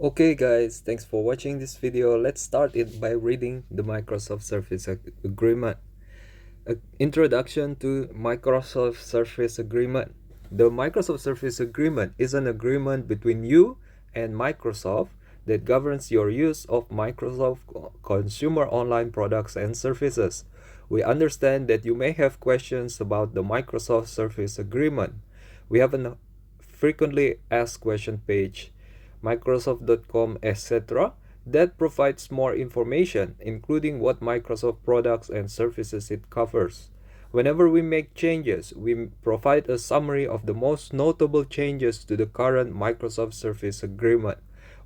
Okay guys, thanks for watching this video. Let's start it by reading the Microsoft Surface Agreement. Introduction to Microsoft Surface Agreement. The Microsoft Surface Agreement is an agreement between you and Microsoft that governs your use of Microsoft consumer online products and services. We understand that you may have questions about the Microsoft Surface Agreement. We have a frequently asked question page, Microsoft.com, etc., that provides more information, including what Microsoft products and services it covers. Whenever we make changes, we provide a summary of the most notable changes to the current Microsoft Surface Agreement.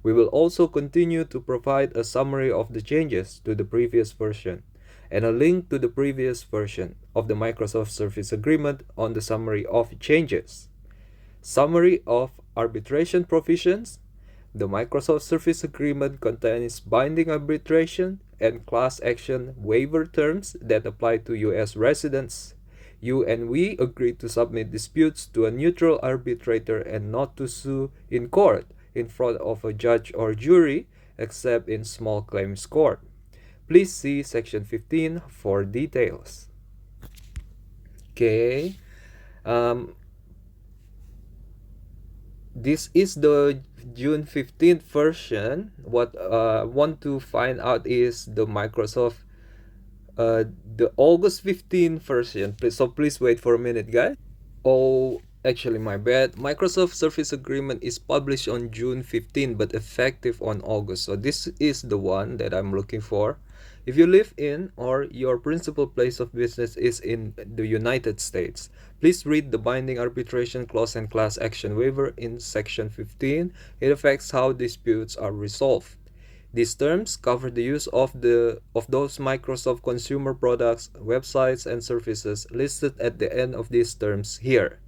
We will also continue to provide a summary of the changes to the previous version and a link to the previous version of the Microsoft Surface Agreement on the summary of changes. Summary of arbitration provisions. The Microsoft Surface Agreement contains binding arbitration and class action waiver terms that apply to U.S. residents. You and we agreed to submit disputes to a neutral arbitrator and not to sue in court in front of a judge or jury, except in small claims court. Please see Section 15 for details. Okay. This is the June 15th version. What I want to find out is the Microsoft the August 15th version. Please wait for a minute, guys. Oh, actually my bad. Microsoft Surface Agreement is published on June 15 but effective on August. So this is the one that I'm looking for. If you live in or your principal place of business is in the United States, please read the binding arbitration clause and class action waiver in Section 15. It affects how disputes are resolved. These terms cover the use of those Microsoft consumer products, websites, and services listed at the end of these terms here.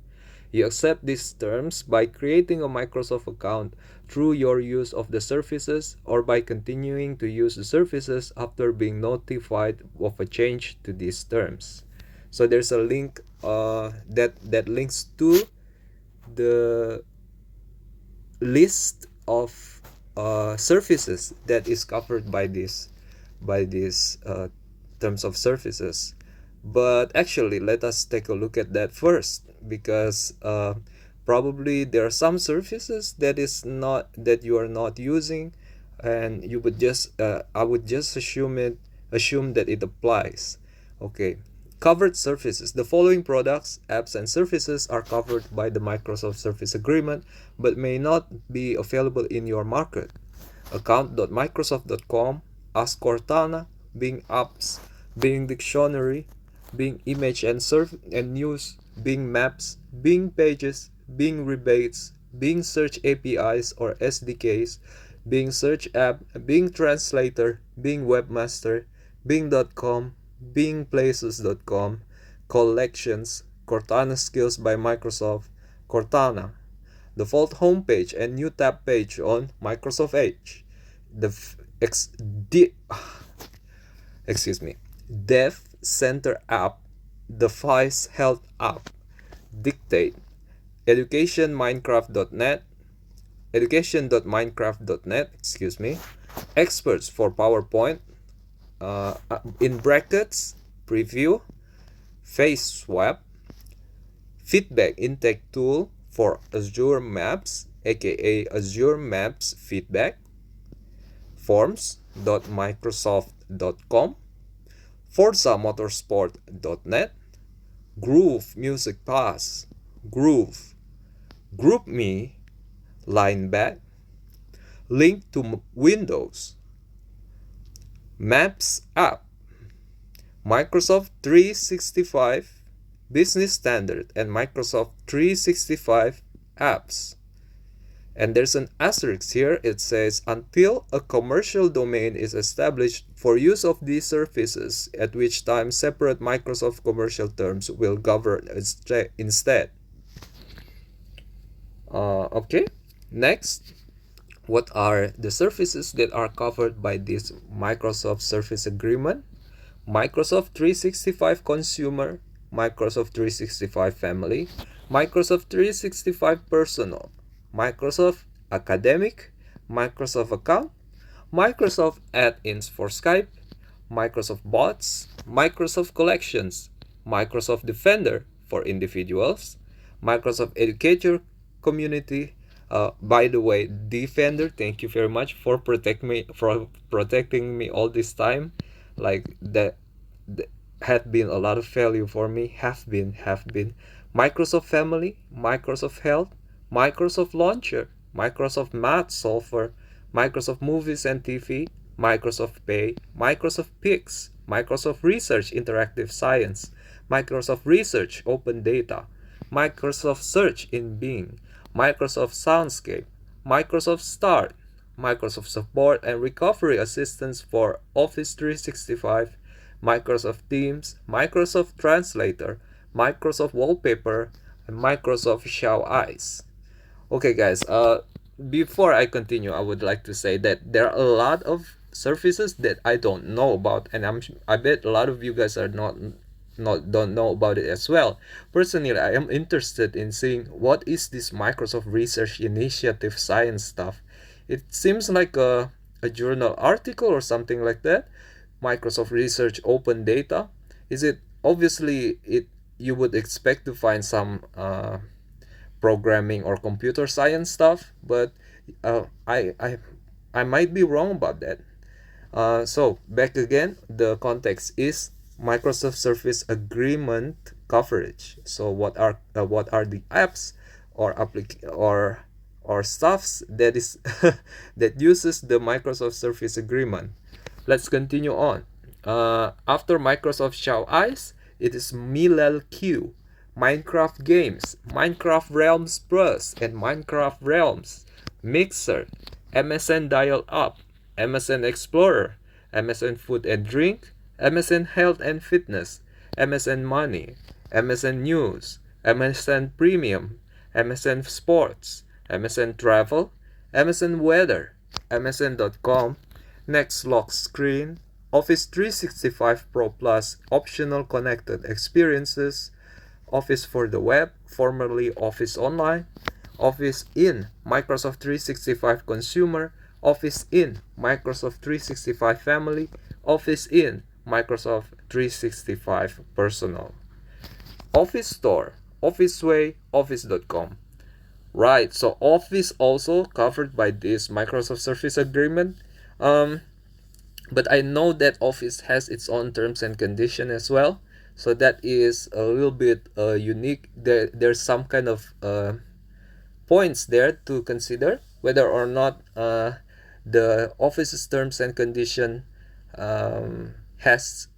You accept these terms by creating a Microsoft account through your use of the services or by continuing to use the services after being notified of a change to these terms. So there's a link that links to the list of services that is covered by these terms of services. But actually, let us take a look at that first, because probably there are some services that you are not using, and you would just I would just assume that it applies. Okay. Covered services. The following products, apps, and services are covered by the Microsoft Surface Agreement but may not be available in your market. Account.microsoft.com, Ask Cortana, Bing Apps, Bing Dictionary, Bing Image and News, Bing Maps, Bing Pages, Bing Rebates, Bing Search APIs or SDKs, Bing Search App, Bing Translator, Bing Webmaster, Bing.com, bingplaces.com, Collections, Cortana Skills by Microsoft, Cortana, default homepage and new tab page on Microsoft Edge, Dev Center app, Device Health app, Dictate, education.minecraft.net, experts for PowerPoint, in brackets, preview, face swap, feedback intake tool for Azure Maps, aka Azure Maps feedback, forms.microsoft.com, forzamotorsport.net, Groove Music Pass, Groove, GroupMe, Lineback, link to Windows, Maps app, Microsoft 365 Business Standard, and Microsoft 365 apps. And there's an asterisk here. It says, until a commercial domain is established for use of these services, at which time separate Microsoft commercial terms will govern instead. Okay, next. What are the services that are covered by this Microsoft Surface Agreement? Microsoft 365 Consumer, Microsoft 365 Family, Microsoft 365 Personal, Microsoft Academic, Microsoft Account, Microsoft Add-ins for Skype, Microsoft Bots, Microsoft Collections, Microsoft Defender for individuals, Microsoft Educator Community. By the way, Defender, thank you very much for protecting me all this time. Like that had been a lot of value for me. Have been. Microsoft Family, Microsoft Health, Microsoft Launcher, Microsoft Math Solver, Microsoft Movies and TV, Microsoft Pay, Microsoft Pix, Microsoft Research Interactive Science, Microsoft Research Open Data, Microsoft Search in Bing, Microsoft Soundscape, Microsoft Start, Microsoft Support and Recovery Assistance for Office 365, Microsoft Teams, Microsoft Translator, Microsoft Wallpaper, and Microsoft Show Eyes. Okay, guys, before I continue, I would like to say that there are a lot of services that I don't know about, and I bet a lot of you guys are don't know about it as well. Personally, I am interested in seeing what is this Microsoft Research Initiative Science stuff. It seems like a journal article or something like that. Microsoft Research Open Data. Is it obviously it? You would expect to find some programming or computer science stuff, but I might be wrong about that. So back again, the context is Microsoft Surface Agreement coverage. So what are the apps or or stuffs that is that uses the Microsoft Surface Agreement? Let's continue on. After Microsoft Show Eyes, it is MilelQ, Minecraft Games, Minecraft Realms Plus and Minecraft Realms, Mixer, MSN Dial-Up, MSN Explorer, MSN Food and Drink, MSN Health and Fitness, MSN Money, MSN News, MSN Premium, MSN Sports, MSN Travel, MSN Weather, MSN.com, Next Lock Screen, Office 365 Pro Plus Optional Connected Experiences, Office for the Web, formerly Office Online, Office in Microsoft 365 Consumer, Office in Microsoft 365 Family, Office in Microsoft 365 Personal. Office Store, Officeway, Office.com. Right, so Office also covered by this Microsoft Surface Agreement. But I know that Office has its own terms and condition as well, so that is a little bit unique. There's some kind of points there to consider whether or not the Office's terms and condition has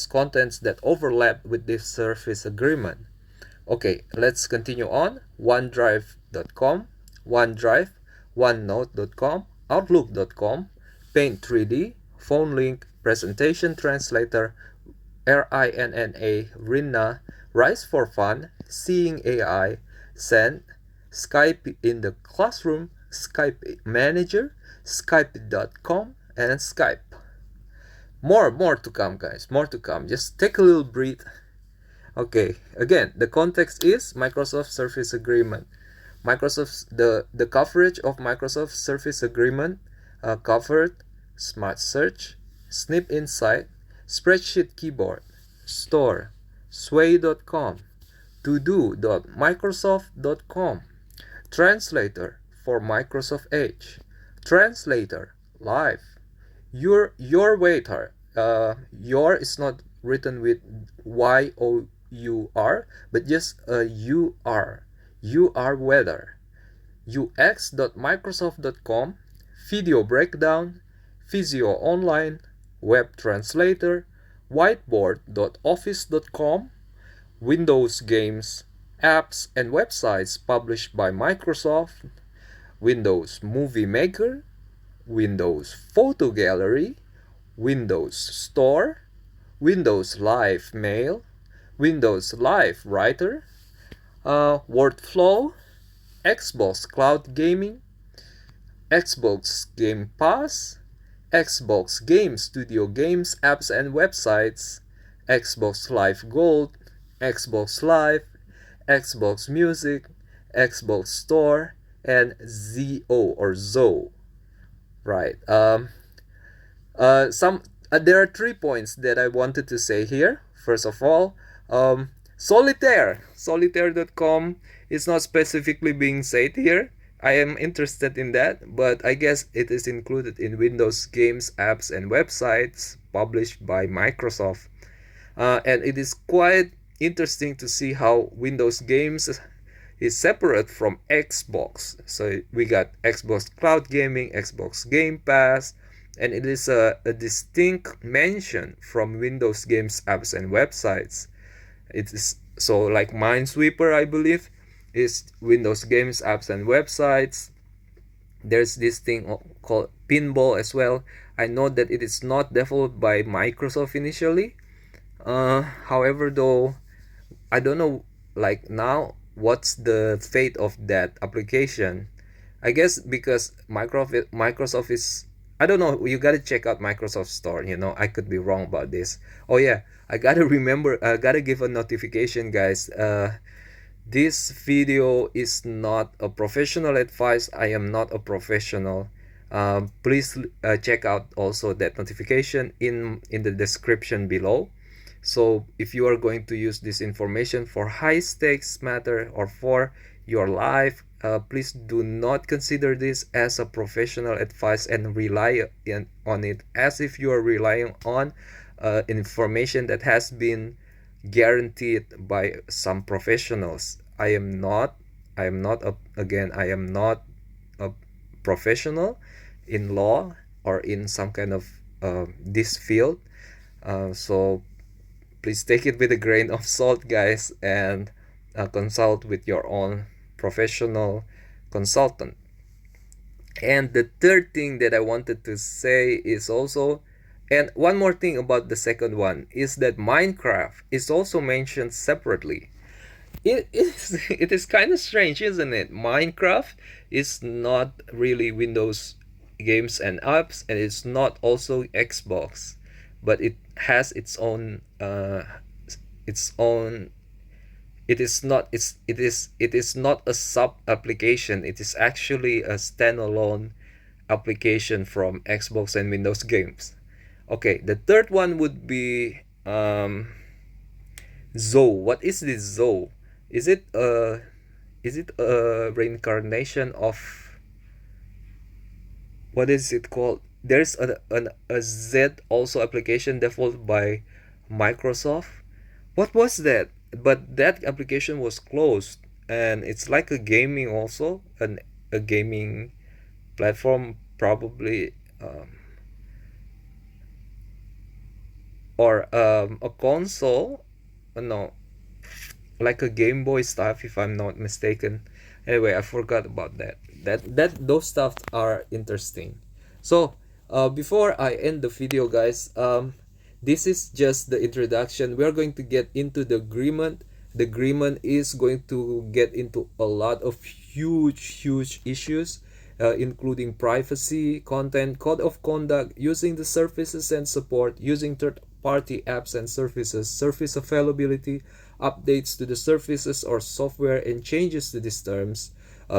contents that overlap with this Surface Agreement. Okay, let's continue on. OneDrive.com, OneDrive, OneNote.com, Outlook.com, Paint 3D, PhoneLink, Presentation Translator, RINNA, Rise for Fun, Seeing AI, Send, Skype in the Classroom, Skype Manager, Skype.com, and Skype. More to come, guys. More to come. Just take a little breath. Okay, again, the context is Microsoft Surface Agreement. The coverage of Microsoft Surface Agreement covered Smart Search, Snip Insight, Spreadsheet Keyboard, Store, Sway.com, todo.microsoft.com, Translator for Microsoft Edge, Translator Live, Your Waiter. Your is not written with YOUR, but just UR. UR Weather, ux.microsoft.com, Video Breakdown, Physio Online, Web Translator, Whiteboard.office.com, Windows Games, Apps and Websites published by Microsoft, Windows Movie Maker, Windows Photo Gallery, Windows Store, Windows Live Mail, Windows Live Writer, Wordflow, Xbox Cloud Gaming, Xbox Game Pass, Xbox Game Studio Games, Apps and Websites, Xbox Live Gold, Xbox Live, Xbox Music, Xbox Store, and ZO or ZO. Right. Some There are 3 points that I wanted to say here. First of all, solitaire.com is not specifically being said here. I am interested in that, but I guess it is included in Windows games, apps, and websites published by Microsoft. And it is quite interesting to see how Windows games is separate from Xbox. So we got Xbox Cloud Gaming, Xbox Game Pass, and it is a distinct mention from Windows games, apps, and websites. It is so like Minesweeper, I believe, is Windows games, apps, and websites. There's this thing called Pinball as well. I know that it is not developed by Microsoft initially. However, though, I don't know like now what's the fate of that application. I guess because Microsoft is, I don't know, you gotta check out Microsoft Store, I could be wrong about this. Oh yeah, I gotta give a notification, guys. This video is not a professional advice. I am not a professional. Please check out also that notification in the description below. So if you are going to use this information for high stakes matter or for your life, please do not consider this as a professional advice and rely on it as if you are relying on information that has been guaranteed by some professionals. I am not a professional in law or in some kind of this field. So please take it with a grain of salt, guys, and consult with your own professional consultant. And the third thing that I wanted to say is also, and one more thing about the second one, is that Minecraft is also mentioned separately. It is kind of strange, isn't it? Minecraft is not really Windows games and apps, and it's not also Xbox, but it has its own. It is not a sub application. It is actually a standalone application from Xbox and Windows games. Okay, the third one would be Zoe. What is this Zoe? Is it a reincarnation of, what is it called? There's a Z also application developed by Microsoft. What was that? But that application was closed, and it's like a gaming also, a gaming platform probably, or a console. No, like a Game Boy stuff, if I'm not mistaken. Anyway, I forgot about that. Those stuff are interesting. So, before I end the video, guys, this is just the introduction. We are going to get into the agreement. The agreement is going to get into a lot of huge issues, including privacy, content, code of conduct, using the services and support, using third-party apps and services, service availability, updates to the services or software and changes to these terms,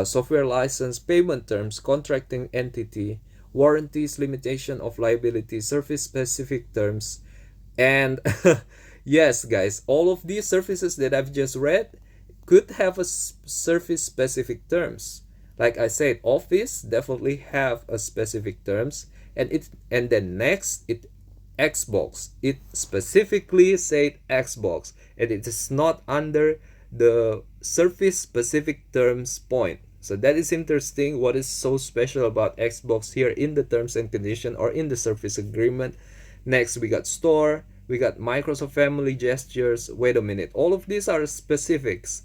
software license, payment terms, contracting entity, warranties, limitation of liability, service-specific terms, and yes, guys, all of these services that I've just read could have a service-specific terms. Like I said, Office definitely have a specific terms, and then next it Xbox. It specifically said Xbox, and it is not under the Surface specific terms point. So that is interesting. What is so special about Xbox here in the terms and condition or in the Surface agreement? Next, we got Store. We got Microsoft Family Gestures. Wait a minute. All of these are specifics.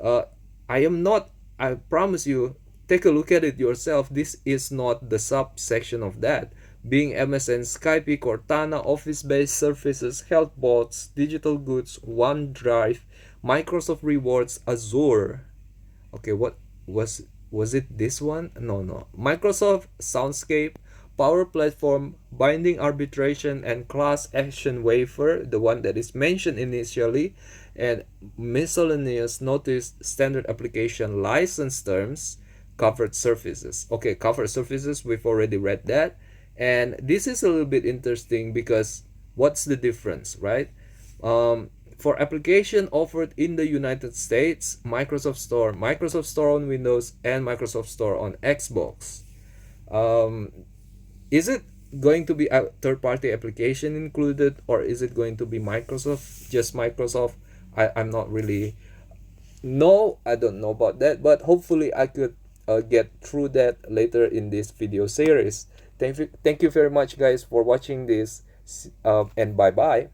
I am not, I promise you, take a look at it yourself. This is not the subsection of that. Being MSN, Skype, Cortana, Office-based services, health bots, digital goods, OneDrive, Microsoft Rewards, Azure. Okay, what was it this one? No. Microsoft Soundscape, Power Platform, Binding Arbitration, and Class Action Waiver, the one that is mentioned initially, and Miscellaneous Notice Standard Application License Terms, covered surfaces. Okay, covered surfaces, we've already read that. And this is a little bit interesting because what's the difference, right? For application offered in the United States, Microsoft Store on Windows, and Microsoft Store on Xbox. Um, is it going to be a third-party application included, or is it going to be Microsoft, just Microsoft? I'm not really no, I don't know about that, but hopefully I could get through that later in this video series. Thank you very much, guys, for watching this, and bye bye.